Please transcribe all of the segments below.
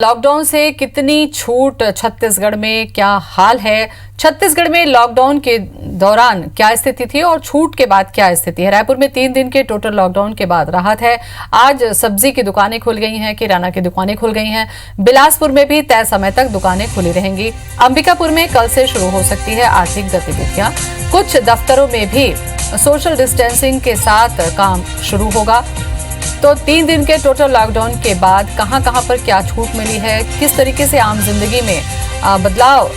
Lockdown से कितनी छूट छत्तीसगढ़ में, क्या हाल है? छत्तीसगढ़ में लॉकडाउन के दौरान क्या स्थिति थी और छूट के बाद क्या स्थिति है? रायपुर में 3 दिन के टोटल लॉकडाउन के बाद राहत है। आज सब्जी की दुकानें खुल गई हैं, किराना की दुकानें खुल गई हैं। बिलासपुर में भी तय समय तक दुकानें खुली रहेंगी। अंबिकापुर में कल से शुरू हो सकती है आर्थिक गतिविधियां। कुछ दफ्तरों में भी सोशल डिस्टेंसिंग के साथ काम शुरू होगा। तो 3 दिन के टोटल लॉकडाउन के बाद कहां पर क्या छूट मिली है, किस तरीके से आम जिंदगी में बदलाव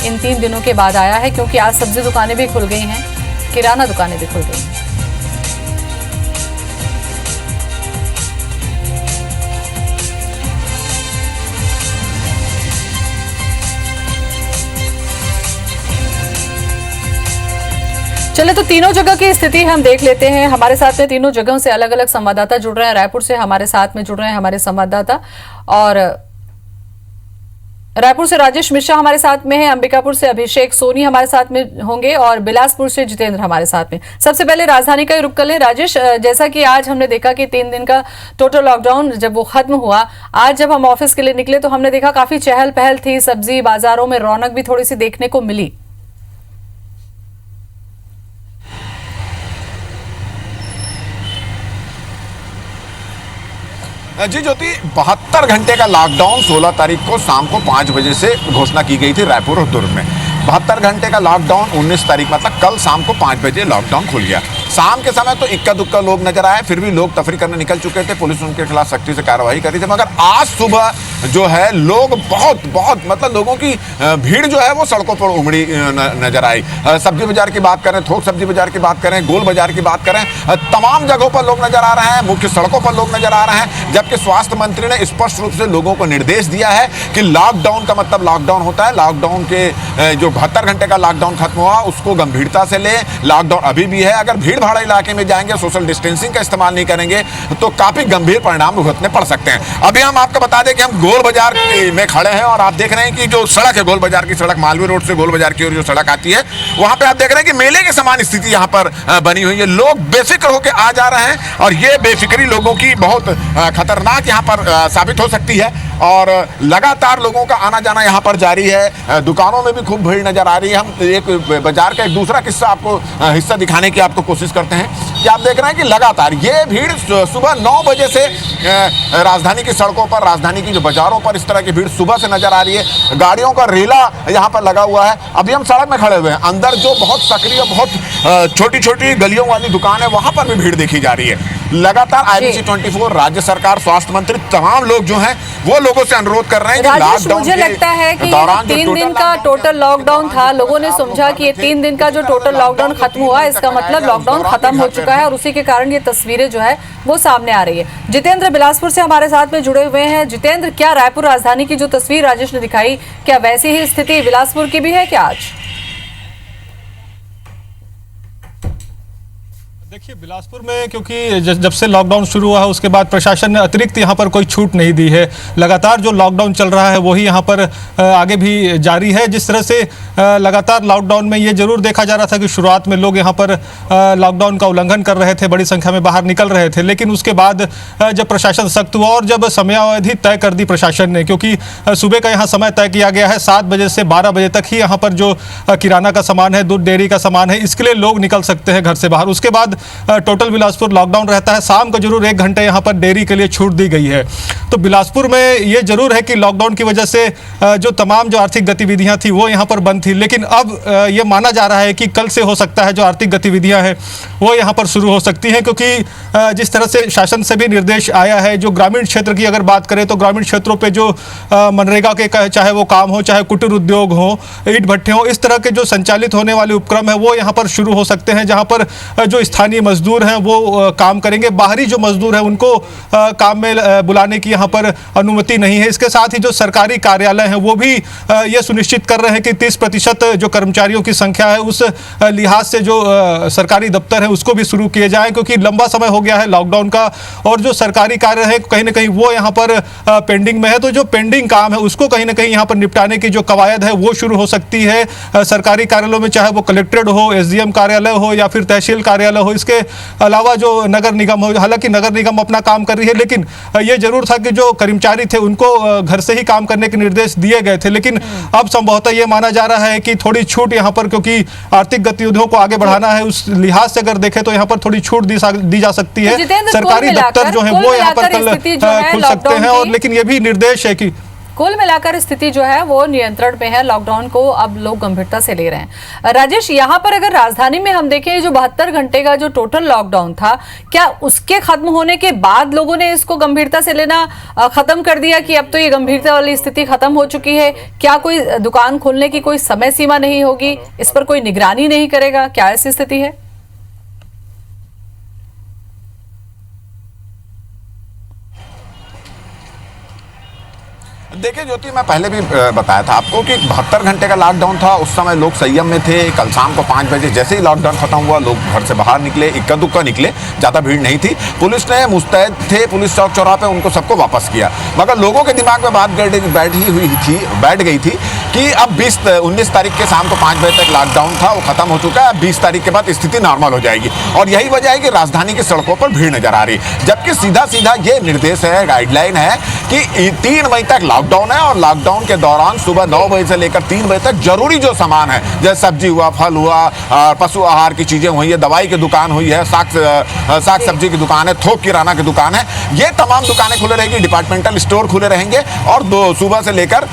इन 3 दिनों के बाद आया है, क्योंकि आज सब्जी दुकानें भी खुल गई हैं, किराना दुकानें भी खुल गई हैं। चले तो तीनों जगह की स्थिति हम देख लेते हैं। हमारे साथ में तीनों जगहों से अलग अलग संवाददाता जुड़ रहे हैं। रायपुर से हमारे साथ में जुड़ रहे हैं हमारे संवाददाता, और रायपुर से राजेश मिश्रा हमारे साथ में है, अंबिकापुर से अभिषेक सोनी हमारे साथ में होंगे और बिलासपुर से जितेंद्र हमारे साथ में। सबसे पहले राजधानी का ही रुख कर लें। राजेश, जैसा कि आज हमने देखा कि 3 दिन का टोटल लॉकडाउन जब वो खत्म हुआ, आज जब हम ऑफिस के लिए निकले तो हमने देखा काफी चहल पहल थी, सब्जी बाजारों में रौनक भी थोड़ी सी देखने को मिली। जी ज्योति, 72 घंटे का लॉकडाउन 16 तारीख को शाम को 5 बजे से घोषणा की गई थी रायपुर और दुर्ग में। 72 घंटे का लॉकडाउन 19 तारीख मतलब कल शाम को 5 बजे लॉकडाउन खुल गया। शाम के समय तो इक्का दुक्का लोग नजर आए, फिर भी लोग तफरी करने निकल चुके थे। पुलिस उनके खिलाफ सख्ती से कार्रवाई कर रही थी, मगर आज सुबह जो है लोग बहुत मतलब लोगों की भीड़ जो है वो सड़कों पर उमड़ी नजर आई। सब्जी बाजार की बात करें, थोक सब्जी बाजार की बात करें, गोल बाजार की बात करें, तमाम जगहों पर लोग नजर आ रहे हैं, मुख्य सड़कों पर लोग नजर आ रहे हैं। जबकि स्वास्थ्य मंत्री ने स्पष्ट रूप से लोगों को निर्देश दिया है कि लॉकडाउन का मतलब लॉकडाउन होता है। लॉकडाउन के जो 72 घंटे का लॉकडाउन खत्म हुआ उसको गंभीरता से ले। लॉकडाउन अभी भी है, अगर भीड़ भाड़ इलाके में जाएंगे, सोशल डिस्टेंसिंग का इस्तेमाल नहीं करेंगे तो काफी गंभीर परिणाम भुगतने पड़ सकते हैं। अभी हम आपको बता दें कि हम गोल बाजार में खड़े हैं और आप देख रहे हैं कि जो सड़क है गोल बाजार की सड़क, मालवीय रोड से गोल बाजार की ओर जो सड़क आती है, वहां पे आप देख रहे हैं कि मेले के समान स्थिति यहां पर बनी हुई है। लोग बेफिक्र होकर आ जा रहे हैं और ये बेफिक्री लोगों की बहुत खतरनाक यहां पर साबित हो सकती है। और लगातार लोगों का आना जाना यहां पर जारी है। दुकानों में भी खूब भीड़ नजर आ रही है। हम एक बाजार का एक दूसरा किस्सा आपको हिस्सा दिखाने की आपको कोशिश करते हैं कि आप देख रहे हैं कि लगातार ये भीड़ सुबह 9 बजे से राजधानी की सड़कों पर, राजधानी की जो बाजारों पर इस तरह की भीड़ सुबह से नजर आ रही है। गाड़ियों का रेला यहां पर लगा हुआ है। अभी हम सड़क में खड़े हुए हैं, अंदर जो बहुत सक्रिय, बहुत छोटी छोटी गलियों वाली दुकान है वहां पर भी भीड़ देखी जा रही है। लगातार IBC 24, राज्य सरकार, स्वास्थ्य मंत्री, तमाम लोग जो हैं वो लोगों से अनुरोध कर रहे हैं कि लॉकडाउन मुझे लगता है कि 3 दिन का टोटल लॉकडाउन था, लोगों ने समझा कि ये 3 दिन का जो टोटल लॉकडाउन खत्म हुआ इसका मतलब लॉकडाउन खत्म हो चुका है, और उसी के कारण ये तस्वीरें जो है वो सामने आ रही है। जितेंद्र बिलासपुर से हमारे साथ में जुड़े हुए हैं। जितेंद्र, क्या रायपुर राजधानी की जो तस्वीर राजेश ने दिखाई, क्या वैसी ही स्थिति बिलासपुर की भी है क्या आज? देखिए, बिलासपुर में क्योंकि जब से लॉकडाउन शुरू हुआ है उसके बाद प्रशासन ने अतिरिक्त यहाँ पर कोई छूट नहीं दी है। लगातार जो लॉकडाउन चल रहा है वही यहाँ पर आगे भी जारी है। जिस तरह से लगातार लॉकडाउन में ये जरूर देखा जा रहा था कि शुरुआत में लोग यहाँ पर लॉकडाउन का उल्लंघन कर रहे थे, बड़ी संख्या में बाहर निकल रहे थे, लेकिन उसके बाद जब प्रशासन सख्त हुआ और जब समयावधि तय कर दी प्रशासन ने, क्योंकि सुबह का यहाँ समय तय किया गया है 7 बजे से 12 बजे तक ही यहाँ पर जो किराना का सामान है, दूध डेयरी का सामान है, इसके लिए लोग निकल सकते हैं घर से बाहर। उसके बाद टोटल बिलासपुर लॉकडाउन रहता है। शाम को जरूर 1 घंटे यहाँ पर डेयरी के लिए छूट दी गई है। तो बिलासपुर में ये जरूर है कि लॉकडाउन की वजह से जो तमाम जो आर्थिक गतिविधियां थी वो यहाँ पर बंद थी, लेकिन अब ये माना जा रहा है कि कल से हो सकता है जो आर्थिक गतिविधियां हैं वो यहाँ पर शुरू हो सकती हैं, क्योंकि जिस तरह से शासन से भी निर्देश आया है, जो ग्रामीण क्षेत्र की अगर बात करें तो ग्रामीण क्षेत्रों पर जो मनरेगा के चाहे वो काम हो, चाहे कुटीर उद्योग हो, ईंट भट्ठे हो, इस तरह के जो संचालित होने वाले उपक्रम है वो यहाँ पर शुरू हो सकते हैं, जहाँ पर जो स्थानीय मजदूर हैं वो काम करेंगे। बाहरी जो मजदूर हैं उनको काम में बुलाने की यहाँ पर अनुमति नहीं है। इसके साथ ही जो सरकारी कार्यालय हैं वो भी ये सुनिश्चित कर रहे हैं कि 30% जो कर्मचारियों की संख्या है उस लिहाज से जो सरकारी दफ्तर है उसको भी शुरू किए जाएं, क्योंकि लंबा समय हो गया है लॉकडाउन का और जो सरकारी कार्य है कहीं ना कहीं वो यहाँ पर पेंडिंग में है। तो जो पेंडिंग काम है उसको कहीं ना कहीं यहाँ पर निपटाने की जो कवायद है वो शुरू हो सकती है। सरकारी कार्यालयों में चाहे वो कलेक्ट्रेट हो, SDM कार्यालय हो या फिर तहसील कार्यालय हो, इसके इसके अलावा जो नगर निगम हो, हालांकि नगर निगम अपना काम कर रही है, लेकिन ये जरूर था कि जो कर्मचारी थे उनको घर से ही काम करने के निर्देश दिए गए थे। लेकिन अब संभवतः ये माना जा रहा है कि थोड़ी छूट यहाँ पर, क्योंकि आर्थिक गतिविधियों को आगे बढ़ाना है, उस लिहाज से अगर देखें तो यहाँ पर थोड़ी छूट दी जा सकती है। सरकारी दफ्तर जो है वो यहाँ पर कल खुल सकते हैं, और लेकिन ये भी निर्देश है कि कुल मिलाकर स्थिति जो है वो नियंत्रण में है। लॉकडाउन को अब लोग गंभीरता से ले रहे हैं। राजेश, यहाँ पर अगर राजधानी में हम देखें, जो 72 घंटे का जो टोटल लॉकडाउन था, क्या उसके खत्म होने के बाद लोगों ने इसको गंभीरता से लेना खत्म कर दिया कि अब तो ये गंभीरता वाली स्थिति खत्म हो चुकी है? क्या कोई दुकान खोलने की कोई समय सीमा नहीं होगी? इस पर कोई निगरानी नहीं करेगा? क्या ऐसी स्थिति है? देखिए ज्योति, मैं पहले भी बताया था आपको कि 72 घंटे का लॉकडाउन था। उस समय लोग संयम में थे। कल शाम को 5 बजे जैसे ही लॉकडाउन खत्म हुआ, लोग घर से बाहर निकले, इक्का दुक्का निकले, ज़्यादा भीड़ नहीं थी। पुलिस ने मुस्तैद थे, पुलिस चौक चौराहा पे उनको सबको वापस किया। मगर लोगों के दिमाग में बात बैठ गई थी कि अब 19 तारीख के शाम को 5 बजे तक लॉकडाउन था, वो खत्म हो चुका है। अब 20 तारीख के बाद स्थिति नॉर्मल हो जाएगी, और यही वजह है कि राजधानी की सड़कों पर भीड़ नजर आ रही। जबकि सीधा सीधा ये निर्देश है, गाइडलाइन है कि 3 मई तक लॉकडाउन है, और लॉकडाउन के दौरान सुबह 9 बजे से लेकर 3 बजे तक जरूरी जो सामान है, जैसे सब्जी हुआ, फल हुआ, पशु आहार की चीजें हुई है, दवाई की दुकान हुई है, साग सब्जी की दुकान है, थोक किराना की दुकान है, ये तमाम दुकानें खुले रहेंगी। डिपार्टमेंटल स्टोर खुले रहेंगे, और सुबह से लेकर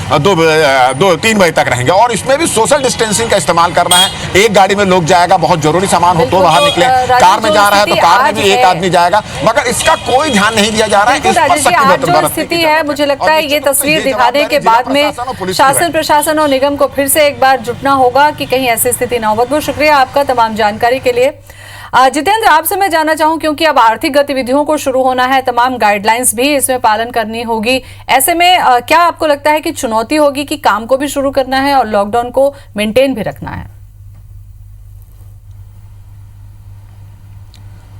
3 बजे तक रहेंगे। और इसमें भी सोशल डिस्टेंसिंग का इस्तेमाल करना है। एक गाड़ी में लोग जाएगा, बहुत जरूरी सामान हो तो बाहर निकले। कार में जा रहा है तो कार में भी एक आदमी जाएगा, मगर इसका कोई ध्यान नहीं दिया जा रहा है। इस पर सख्त स्थिति है, मुझे लगता है ये तस्वीर दिखाने के बाद में शासन, प्रशासन और निगम को फिर से एक बार जुटना होगा कि कहीं ऐसी स्थिति ना हो। बहुत बहुत शुक्रिया आपका तमाम जानकारी के लिए। जितेंद्र, आपसे मैं जानना चाहूं, क्योंकि अब आर्थिक गतिविधियों को शुरू होना है, तमाम गाइडलाइंस भी इसमें पालन करनी होगी। ऐसे में क्या आपको लगता है कि चुनौती होगी कि काम को भी शुरू करना है और लॉकडाउन को मेंटेन भी रखना है?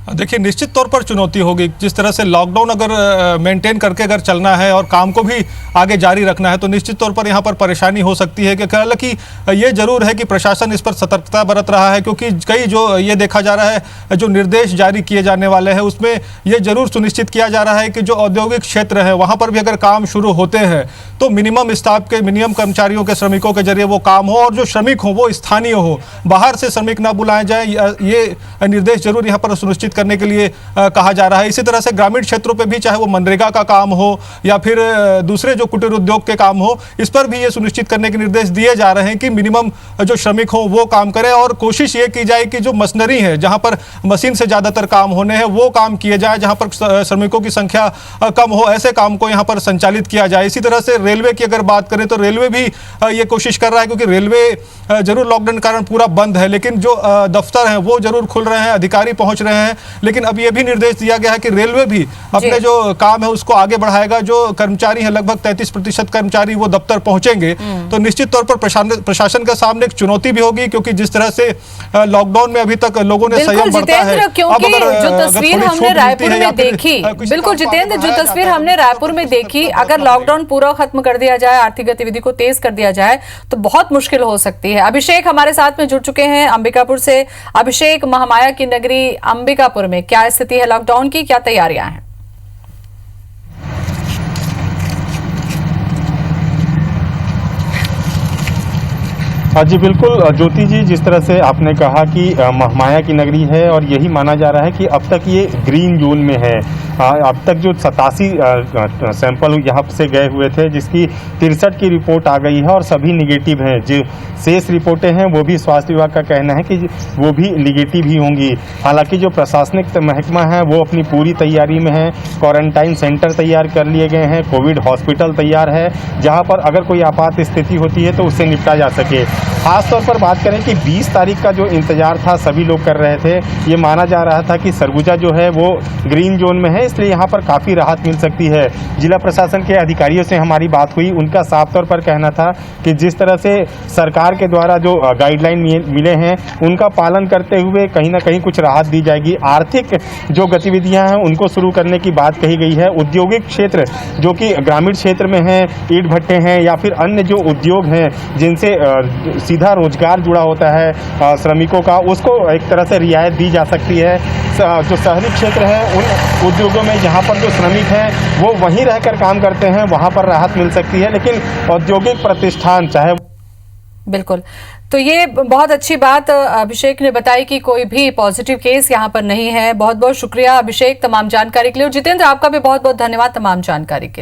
देखिए, निश्चित तौर पर चुनौती होगी। जिस तरह से लॉकडाउन अगर मेंटेन करके अगर चलना है और काम को भी आगे जारी रखना है, तो निश्चित तौर पर यहाँ पर परेशानी हो सकती है। कि हालांकि ये जरूर है कि प्रशासन इस पर सतर्कता बरत रहा है, क्योंकि कई जो ये देखा जा रहा है जो निर्देश जारी किए जाने वाले हैं, उसमें ये जरूर सुनिश्चित किया जा रहा है कि जो औद्योगिक क्षेत्र है वहाँ पर भी अगर काम शुरू होते हैं तो मिनिमम स्टाफ के, मिनिमम कर्मचारियों के, श्रमिकों के जरिए वो काम हो, और जो श्रमिक हो वो स्थानीय हो, बाहर से श्रमिक ना बुलाए जाए। ये निर्देश जरूर यहाँ पर सुनिश्चित करने के लिए कहा जा रहा है। इसी तरह से ग्रामीण क्षेत्रों पे भी, चाहे वो मनरेगा का काम हो या फिर दूसरे जो कुटीर उद्योग के काम हो, इस पर भी ये सुनिश्चित करने के निर्देश दिए जा रहे हैं कि मिनिमम जो श्रमिक हो वो काम करें, और कोशिश ये की जाए कि जो मशीनरी है, जहां पर मशीन से ज्यादातर काम होने हैं, वो काम किए जाए, जहां पर श्रमिकों की संख्या कम हो, ऐसे काम को यहाँ पर संचालित किया जाए। इसी तरह से रेलवे की अगर बात करें तो रेलवे भी ये कोशिश कर रहा है, क्योंकि रेलवे जरूर लॉकडाउन के कारण पूरा बंद है, लेकिन जो दफ्तर हैं वो जरूर खुल रहे हैं, अधिकारी पहुंच रहे हैं। लेकिन अब ये भी निर्देश दिया गया है कि रेलवे भी अपने जो काम है उसको आगे बढ़ाएगा। जो कर्मचारी हैं, लगभग 33% कर्मचारी वो दफ्तर पहुंचेंगे। तो निश्चित तौर पर प्रशासन के सामने एक चुनौती भी होगी, क्योंकि जिस तरह से लॉकडाउन में अभी तक लोगों ने संयम बरता है। क्योंकि जो तस्वीर हमने रायपुर में देखी, बिल्कुल जितेंद्र, जो तस्वीर हमने रायपुर में देखी, अगर लॉकडाउन पूरा खत्म कर दिया जाए, आर्थिक गतिविधि को तेज कर दिया जाए, तो बहुत मुश्किल हो सकती है। अभिषेक हमारे साथ में जुड़ चुके हैं अंबिकापुर से। अभिषेक, महामाया की नगरी अंबिकापुर में क्या स्थिति है लॉकडाउन की, क्या तैयारियां हैं? हाँ जी बिल्कुल ज्योति जी, जिस तरह से आपने कहा कि महामाया की नगरी है, और यही माना जा रहा है कि अब तक ये ग्रीन जोन में है। अब तक जो 87 सैंपल यहाँ से गए हुए थे, जिसकी 63 की रिपोर्ट आ गई है, और सभी निगेटिव हैं। जो शेष रिपोर्टें हैं वो भी स्वास्थ्य विभाग का कहना है कि वो भी निगेटिव ही होंगी। हालांकि जो प्रशासनिक महकमा है वो अपनी पूरी तैयारी में है। क्वारंटाइन सेंटर तैयार कर लिए गए हैं, कोविड हॉस्पिटल तैयार है, जहाँ पर अगर कोई आपात स्थिति होती है तो उससे निपटा जा सके। खासतौर पर बात करें कि 20 तारीख का जो इंतजार था सभी लोग कर रहे थे, ये माना जा रहा था कि सरगुजा जो है वो ग्रीन जोन में है, इसलिए यहाँ पर काफ़ी राहत मिल सकती है। जिला प्रशासन के अधिकारियों से हमारी बात हुई, उनका साफ तौर पर कहना था कि जिस तरह से सरकार के द्वारा जो गाइडलाइन मिले हैं उनका पालन करते हुए कहीं ना कहीं कुछ राहत दी जाएगी। आर्थिक जो गतिविधियाँ हैं उनको शुरू करने की बात कही गई है। औद्योगिक क्षेत्र जो कि ग्रामीण क्षेत्र में हैं, ईंट भट्टे हैं या फिर अन्य जो उद्योग हैं जिनसे सीधा रोजगार जुड़ा होता है श्रमिकों का, उसको एक तरह से रियायत दी जा सकती है। जो शहरी क्षेत्र है उन उद्योगों में जहाँ पर जो श्रमिक हैं वो वहीं रहकर काम करते हैं, वहाँ पर राहत मिल सकती है। लेकिन औद्योगिक प्रतिष्ठान चाहे बिल्कुल, तो ये बहुत अच्छी बात अभिषेक ने बताई कि कोई भी पॉजिटिव केस यहाँ पर नहीं है। बहुत बहुत शुक्रिया अभिषेक तमाम जानकारी के लिए, और जितेंद्र आपका भी बहुत बहुत धन्यवाद तमाम जानकारी के लिए।